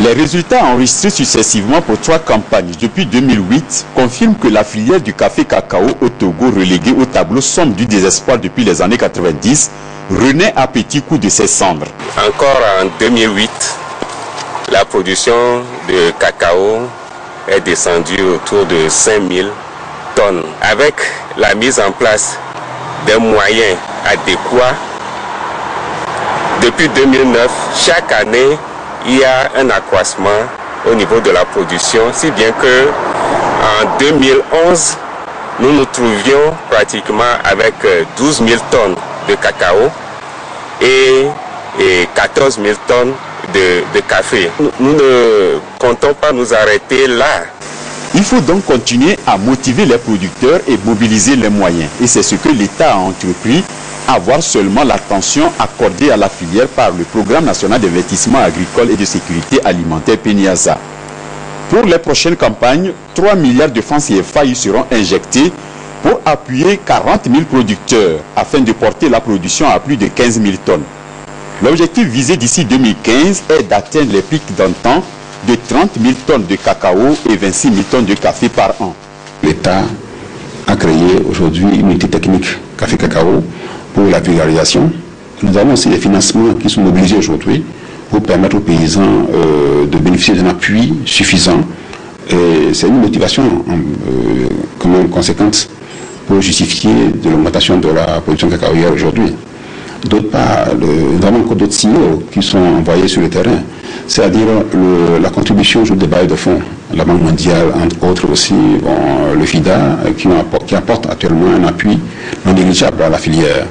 Les résultats enregistrés successivement pour 3 campagnes depuis 2008 confirment que la filière du café cacao au Togo, reléguée au tableau sombre du désespoir depuis les années 90, renaît à petits coups de ses cendres. Encore en 2008, la production de cacao est descendue autour de 5000 tonnes. Avec la mise en place des moyens adéquats, depuis 2009, chaque année, il y a un accroissement au niveau de la production, si bien que en 2011, nous nous trouvions pratiquement avec 12 000 tonnes de cacao et 14 000 tonnes de café. Nous ne comptons pas nous arrêter là. Il faut donc continuer à motiver les producteurs et mobiliser les moyens. Et c'est ce que l'État a entrepris, avoir seulement l'attention accordée à la filière par le Programme national d'investissement agricole et de sécurité alimentaire PNIASA. Pour les prochaines campagnes, 3 milliards de francs CFA y seront injectés pour appuyer 40 000 producteurs afin de porter la production à plus de 15 000 tonnes. L'objectif visé d'ici 2015 est d'atteindre les pics d'antan de 30 000 tonnes de cacao et 26 000 tonnes de café par an. L'État a créé aujourd'hui une unité technique café-cacao pour la vulgarisation. Nous avons aussi des financements qui sont mobilisés aujourd'hui pour permettre aux paysans de bénéficier d'un appui suffisant. Et c'est une motivation quand même conséquente pour justifier de l'augmentation de la production cacaoyère aujourd'hui. D'autre part, nous avons encore d'autres signaux qui sont envoyés sur le terrain, c'est-à-dire la contribution des bailleurs de fonds, la Banque mondiale, entre autres aussi, le FIDA, qui apporte actuellement un appui non négligeable à la filière.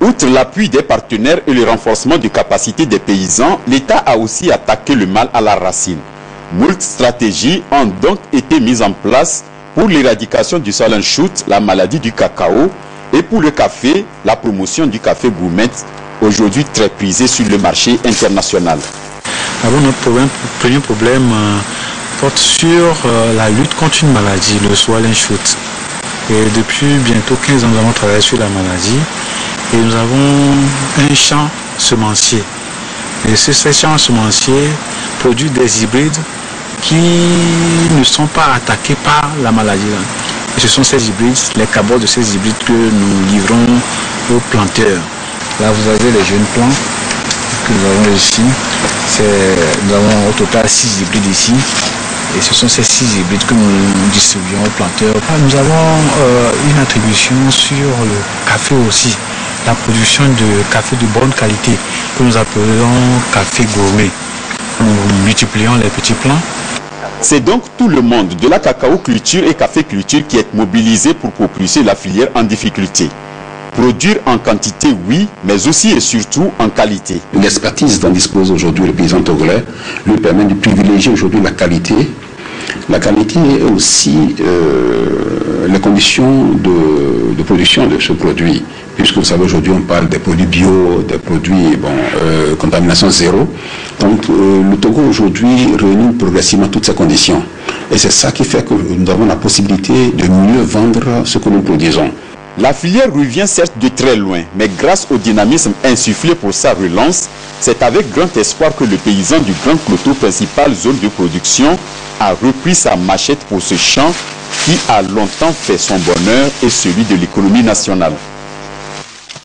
Outre l'appui des partenaires et le renforcement des capacités des paysans, l'État a aussi attaqué le mal à la racine. Moult stratégies ont donc été mises en place pour l'éradication du silent shoot, la maladie du cacao, et pour le café, la promotion du café gourmet, aujourd'hui très prisé sur le marché international. Alors notre premier problème porte sur la lutte contre une maladie, le silent shoot. Et depuis bientôt 15 ans, nous avons travaillé sur la maladie et nous avons un champ semencier. Et ce champ semencier produit des hybrides qui ne sont pas attaqués par la maladie. Et ce sont ces hybrides, les cabots de ces hybrides que nous livrons aux planteurs. Là, vous avez les jeunes plants que nous avons ici. Nous avons au total 6 hybrides ici. Et ce sont ces 6 hybrides que nous distribuons aux planteurs. Nous avons une attribution sur le café aussi. La production de café de bonne qualité que nous appelons café gourmet. Nous multiplions les petits plants. C'est donc tout le monde de la cacao culture et café culture qui est mobilisé pour propulser la filière en difficulté. Produire en quantité, oui, mais aussi et surtout en qualité. L'expertise dont dispose aujourd'hui le paysan togolais lui permet de privilégier aujourd'hui la qualité. La qualité est aussi les conditions de production de ce produit. Puisque vous savez, aujourd'hui on parle des produits bio, des produits contamination zéro. Donc le Togo aujourd'hui réunit progressivement toutes ces conditions. Et c'est ça qui fait que nous avons la possibilité de mieux vendre ce que nous produisons. La filière revient certes de très loin, mais grâce au dynamisme insufflé pour sa relance, c'est avec grand espoir que le paysan du Grand Cloteau, principale zone de production, a repris sa machette pour ce champ qui a longtemps fait son bonheur et celui de l'économie nationale.